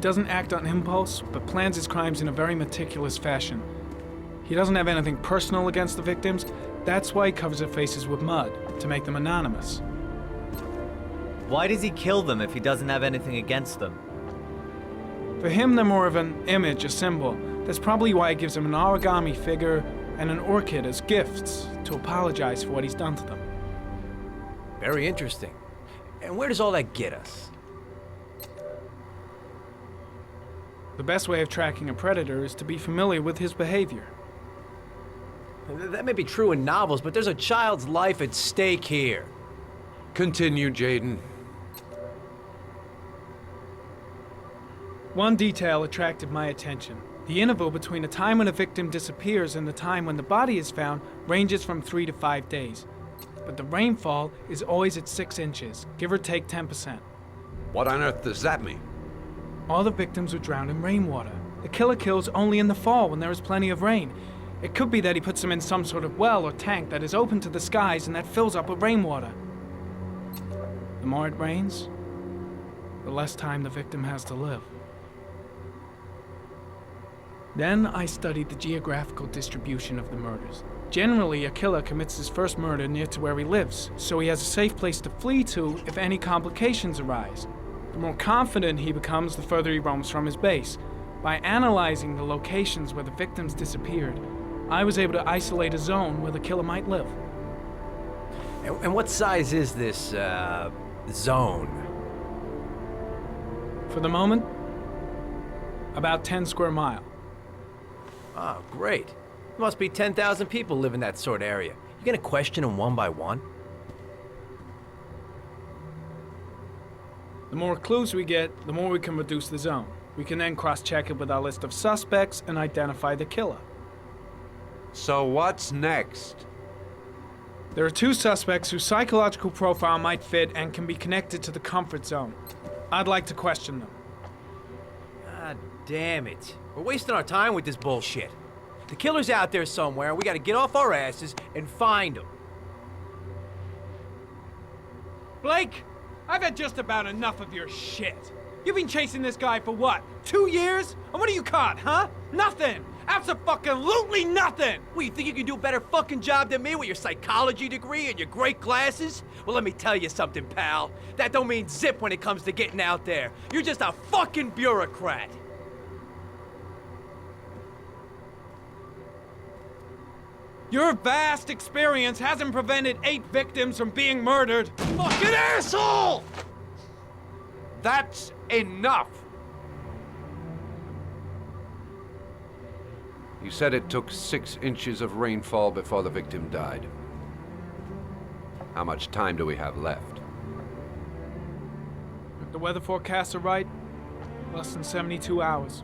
doesn't act on impulse, but plans his crimes in a very meticulous fashion. He doesn't have anything personal against the victims. That's why he covers their faces with mud, to make them anonymous. Why does he kill them if he doesn't have anything against them? For him, they're more of an image, a symbol. That's probably why he gives them an origami figure and an orchid as gifts to apologize for what he's done to them. Very interesting. And where does all that get us? The best way of tracking a predator is to be familiar with his behavior. That may be true in novels, but there's a child's life at stake here. Continue, Jayden. One detail attracted my attention. The interval between the time when a victim disappears and the time when the body is found ranges from 3 to 5 days. But the rainfall is always at 6 inches, give or take 10%. What on earth does that mean? All the victims were drowned in rainwater. The killer kills only in the fall when there is plenty of rain. It could be that he puts them in some sort of well or tank that is open to the skies and that fills up with rainwater. The more it rains, the less time the victim has to live. Then I studied the geographical distribution of the murders. Generally, a killer commits his first murder near to where he lives, so he has a safe place to flee to if any complications arise. The more confident he becomes, the further he roams from his base. By analyzing the locations where the victims disappeared, I was able to isolate a zone where the killer might live. And what size is this, zone? For the moment, about 10 square miles. Oh, great. There must be 10,000 people live in that sort of area. You gonna question them one by one? The more clues we get, the more we can reduce the zone. We can then cross-check it with our list of suspects and identify the killer. So what's next? There are 2 suspects whose psychological profile might fit and can be connected to the comfort zone. I'd like to question them. God damn it. We're wasting our time with this bullshit. The killer's out there somewhere, and we gotta get off our asses and find him. Blake, I've had just about enough of your shit. You've been chasing this guy for what, 2 years? And what have you caught, huh? Nothing! Abso-fucking-lutely nothing! What, you think you can do a better fucking job than me with your psychology degree and your great glasses? Well, let me tell you something, pal. That don't mean zip when it comes to getting out there. You're just a fucking bureaucrat. Your vast experience hasn't prevented 8 victims from being murdered. Fucking asshole! That's enough! You said it took 6 inches of rainfall before the victim died. How much time do we have left? If the weather forecasts are right, less than 72 hours.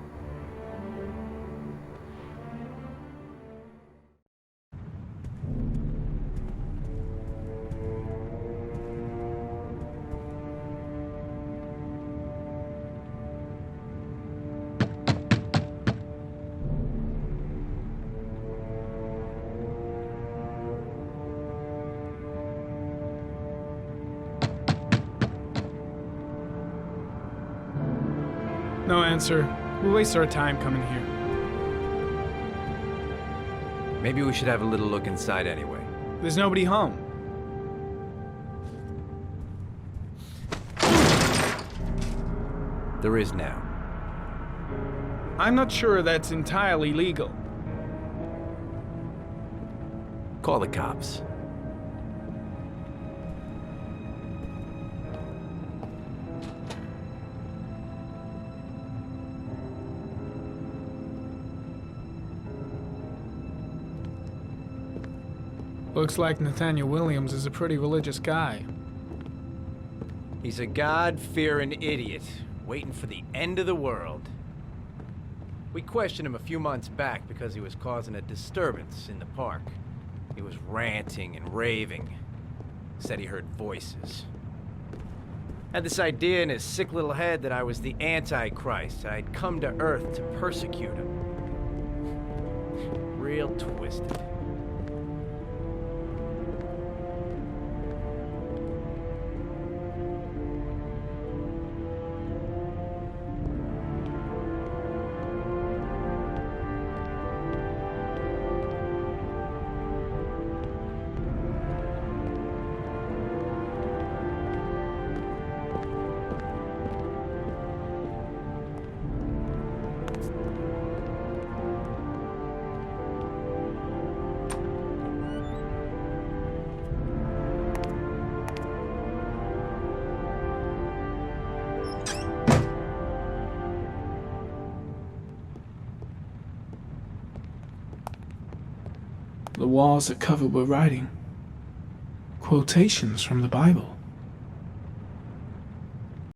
No answer. We waste our time coming here. Maybe we should have a little look inside anyway. There's nobody home. There is now. I'm not sure that's entirely legal. Call the cops. Looks like Nathaniel Williams is a pretty religious guy. He's a God-fearing idiot, waiting for the end of the world. We questioned him a few months back because he was causing a disturbance in the park. He was ranting and raving. Said he heard voices. Had this idea in his sick little head that I was the Antichrist. I'd come to Earth to persecute him. Real twisted. The walls are covered with writing. Quotations from the Bible.